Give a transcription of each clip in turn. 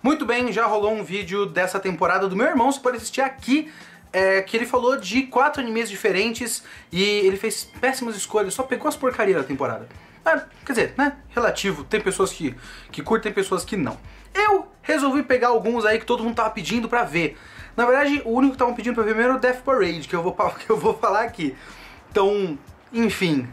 Muito bem, já rolou um vídeo dessa temporada do meu irmão, você pode assistir aqui, que ele falou de 4 animes diferentes e ele fez péssimas escolhas, só pegou as porcarias da temporada. Quer dizer, né, relativo, tem pessoas que curtem, pessoas que não. Eu resolvi pegar alguns aí que todo mundo tava pedindo pra ver. Na verdade, o único que estavam pedindo pra ver mesmo era o Death Parade, que eu vou falar aqui. Então, enfim...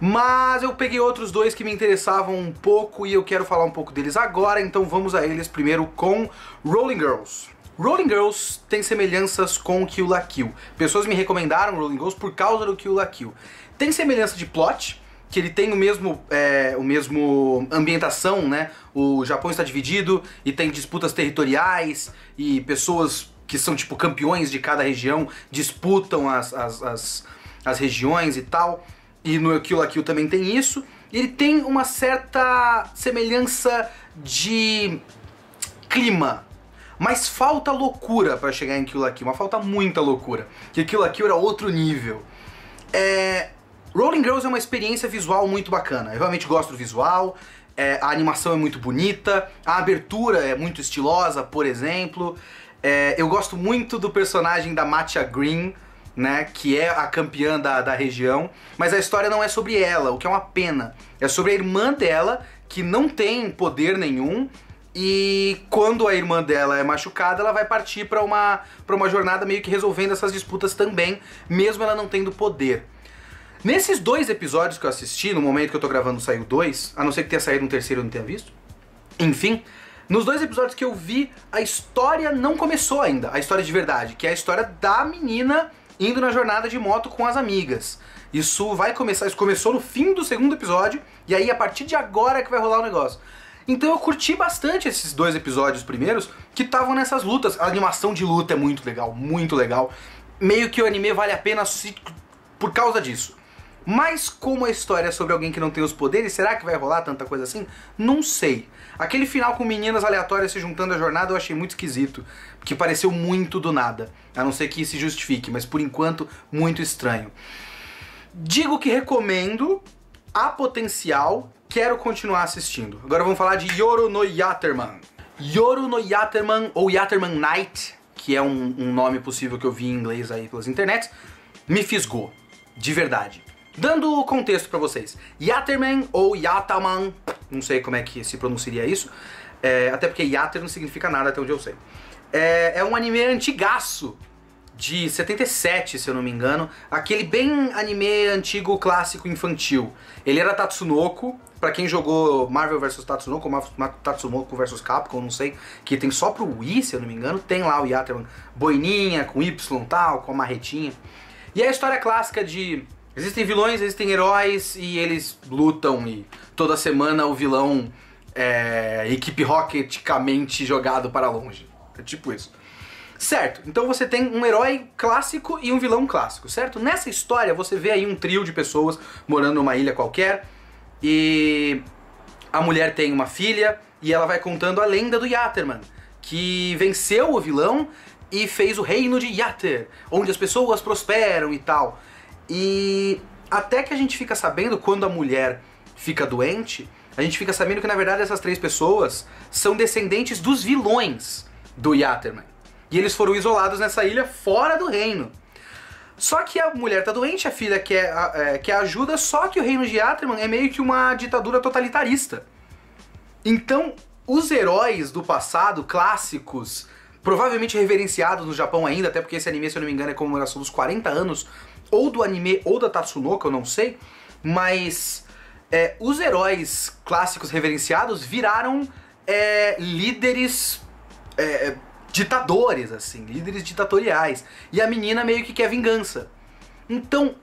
Mas eu peguei outros dois que me interessavam um pouco e eu quero falar um pouco deles agora, então vamos a eles primeiro com Rolling Girls. Rolling Girls tem semelhanças com Kill la Kill. Pessoas me recomendaram Rolling Girls por causa do Kill la Kill. Tem semelhança de plot, que ele tem o mesmo ambientação, né? O Japão está dividido e tem disputas territoriais e pessoas que são tipo campeões de cada região disputam as regiões e tal. E no Kill la Kill também tem isso. Ele tem uma certa semelhança de clima, mas falta loucura pra chegar em Kill la Kill, mas falta muita loucura, que Kill la Kill era outro nível. Rolling Girls é uma experiência visual muito bacana, eu realmente gosto do visual, a animação é muito bonita, a abertura é muito estilosa, por exemplo. Eu gosto muito do personagem da Matcha Green, né, que é a campeã da região, mas a história não é sobre ela, o que é uma pena. É sobre a irmã dela, que não tem poder nenhum, e quando a irmã dela é machucada, ela vai partir pra uma jornada meio que resolvendo essas disputas também, mesmo ela não tendo poder. Nesses 2 episódios que eu assisti, no momento que eu tô gravando saiu 2, a não ser que tenha saído um terceiro e eu não tenha visto, enfim... Nos 2 episódios que eu vi, a história não começou ainda, a história de verdade, que é a história da menina indo na jornada de moto com as amigas. Isso vai começar, isso começou no fim do 2º episódio, e aí a partir de agora é que vai rolar o negócio. Então eu curti bastante esses 2 episódios primeiros, que estavam nessas lutas. A animação de luta é muito legal, muito legal. Meio que o anime vale a pena por causa disso. Mas como a história é sobre alguém que não tem os poderes, será que vai rolar tanta coisa assim? Não sei. Aquele final com meninas aleatórias se juntando à jornada eu achei muito esquisito, que pareceu muito do nada. A não ser que isso se justifique, mas por enquanto muito estranho. Digo que recomendo, há potencial, quero continuar assistindo. Agora vamos falar de Yoru no Yatterman. Yoru no Yatterman, ou Yatterman Night, que é um nome possível que eu vi em inglês aí pelas internets, me fisgou, de verdade. Dando contexto pra vocês, Yatterman ou Yataman, não sei como é que se pronunciaria isso, até porque Yatter não significa nada até onde eu sei. É um anime antigaço, de 77 se eu não me engano, aquele bem anime antigo clássico infantil. Ele era Tatsunoko, pra quem jogou Marvel vs Tatsunoko, Tatsunoko vs Capcom, não sei, que tem só pro Wii se eu não me engano, tem lá o Yatterman, boininha, com Y tal, com a marretinha. E é a história clássica de... Existem vilões, existem heróis e eles lutam e toda semana o vilão é equipe rocketicamente jogado para longe. É tipo isso. Certo, então você tem um herói clássico e um vilão clássico, certo? Nessa história você vê aí um trio de pessoas morando numa ilha qualquer e a mulher tem uma filha e ela vai contando a lenda do Yatterman, que venceu o vilão e fez o reino de Yatter, onde as pessoas prosperam e tal. E até que a gente fica sabendo, quando a mulher fica doente, a gente fica sabendo que na verdade essas 3 pessoas são descendentes dos vilões do Yatterman. E eles foram isolados nessa ilha fora do reino. Só que a mulher tá doente, a filha quer ajuda, só que o reino de Yatterman é meio que uma ditadura totalitarista. Então, os heróis do passado, clássicos, provavelmente reverenciados no Japão ainda, até porque esse anime, se eu não me engano, é comemoração dos 40 anos, ou do anime ou da Tatsunoko, eu não sei, mas os heróis clássicos reverenciados viraram líderes ditadores, assim, líderes ditatoriais, e a menina meio que quer vingança. Então,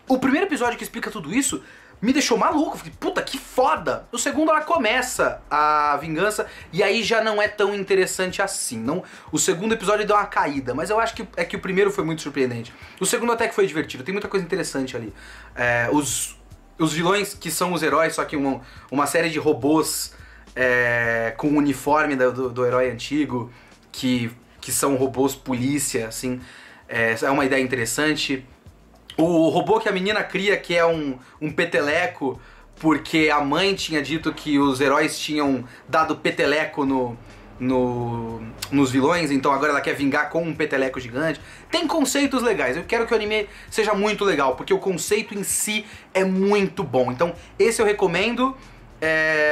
o primeiro episódio que explica tudo isso me deixou maluco, falei, puta, que foda! O segundo ela começa a vingança, e aí já não é tão interessante assim. Não, o segundo episódio deu uma caída, mas eu acho que o primeiro foi muito surpreendente. O segundo até que foi divertido, tem muita coisa interessante ali. Os vilões que são os heróis, só que uma série de robôs com o uniforme do herói antigo, que são robôs polícia, assim, é uma ideia interessante. O robô que a menina cria, que é um peteleco, porque a mãe tinha dito que os heróis tinham dado peteleco nos vilões, então agora ela quer vingar com um peteleco gigante. Tem conceitos legais, eu quero que o anime seja muito legal, porque o conceito em si é muito bom. Então esse eu recomendo,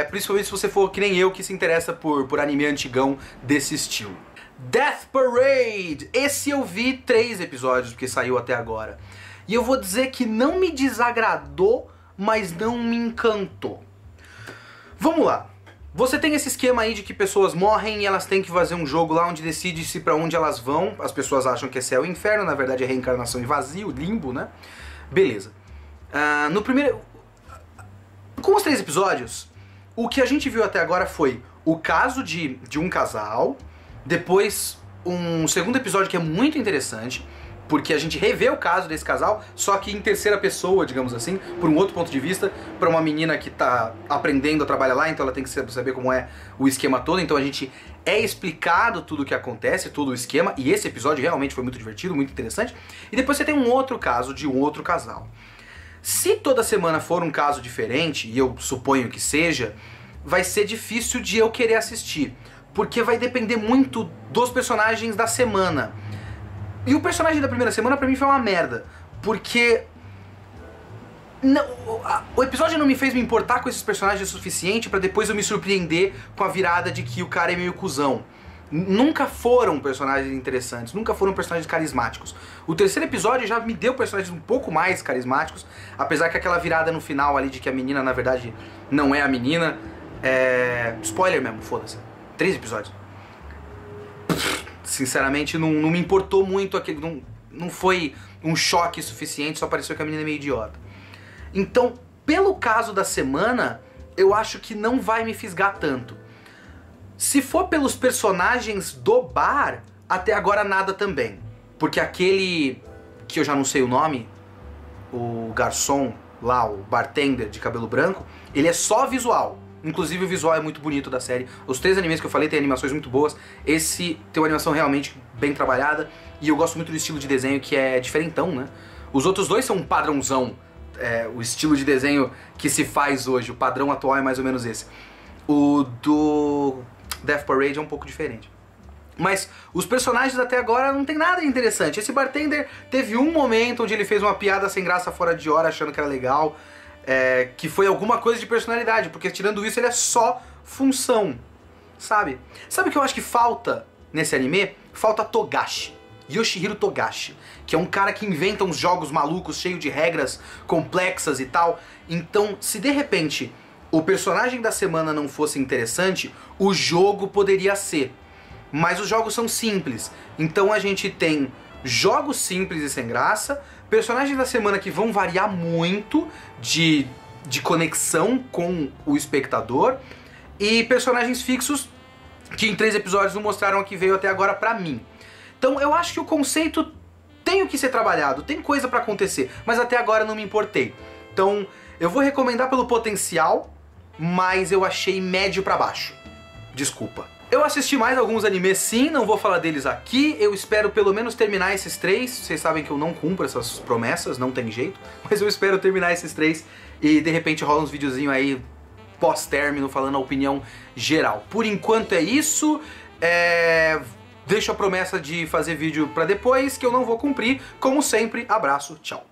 principalmente se você for que nem eu, que se interessa por anime antigão desse estilo. Death Parade! Esse eu vi 3 episódios, porque saiu até agora. E eu vou dizer que não me desagradou, mas não me encantou. Vamos lá. Você tem esse esquema aí de que pessoas morrem e elas têm que fazer um jogo lá onde decide-se pra onde elas vão. As pessoas acham que é céu e inferno, na verdade é reencarnação e vazio, limbo, né? Beleza. No primeiro... Com os 3 episódios, o que a gente viu até agora foi o caso de um casal, depois um segundo episódio que é muito interessante, porque a gente revê o caso desse casal, só que em terceira pessoa, digamos assim, por um outro ponto de vista, pra uma menina que tá aprendendo a trabalhar lá, então ela tem que saber como é o esquema todo, então a gente é explicado tudo o que acontece, todo o esquema, e esse episódio realmente foi muito divertido, muito interessante. E depois você tem um outro caso de um outro casal. Se toda semana for um caso diferente, e eu suponho que seja, vai ser difícil de eu querer assistir, porque vai depender muito dos personagens da semana. E o personagem da primeira semana pra mim foi uma merda, porque o episódio não me fez me importar com esses personagens o suficiente pra depois eu me surpreender com a virada de que o cara é meio cuzão. Nunca foram personagens interessantes, nunca foram personagens carismáticos. O terceiro episódio já me deu personagens um pouco mais carismáticos, apesar que aquela virada no final ali de que a menina na verdade não é a menina, spoiler mesmo, foda-se. 3 episódios. Sinceramente, não me importou muito aquele. Não foi um choque suficiente, só pareceu que a menina é meio idiota. Então, pelo caso da semana, eu acho que não vai me fisgar tanto. Se for pelos personagens do bar, até agora nada também. Porque aquele que eu já não sei o nome, o garçom lá, o bartender de cabelo branco, ele é só visual. Inclusive o visual é muito bonito da série. Os 3 animes que eu falei têm animações muito boas. Esse tem uma animação realmente bem trabalhada. E eu gosto muito do estilo de desenho, que é diferentão, né? Os outros 2 são um padrãozão. O estilo de desenho que se faz hoje. O padrão atual é mais ou menos esse. O do Death Parade é um pouco diferente. Mas os personagens até agora não tem nada interessante. Esse bartender teve um momento onde ele fez uma piada sem graça fora de hora, achando que era legal. Que foi alguma coisa de personalidade, porque tirando isso ele é só função, sabe? Sabe o que eu acho que falta nesse anime? Falta Togashi, Yoshihiro Togashi, que é um cara que inventa uns jogos malucos, cheio de regras complexas e tal. Então, se de repente o personagem da semana não fosse interessante, o jogo poderia ser. Mas os jogos são simples, então a gente tem jogos simples e sem graça, personagens da semana que vão variar muito de conexão com o espectador, e personagens fixos que em 3 episódios não mostraram o que veio até agora pra mim. Então eu acho que o conceito tem o que ser trabalhado, tem coisa pra acontecer, mas até agora não me importei. Então eu vou recomendar pelo potencial, mas eu achei médio pra baixo. Desculpa. Eu assisti mais alguns animes sim, não vou falar deles aqui, eu espero pelo menos terminar esses 3, vocês sabem que eu não cumpro essas promessas, não tem jeito, mas eu espero terminar esses 3 e de repente rola uns videozinhos aí pós-término falando a opinião geral. Por enquanto é isso, deixo a promessa de fazer vídeo pra depois, que eu não vou cumprir, como sempre, abraço, tchau.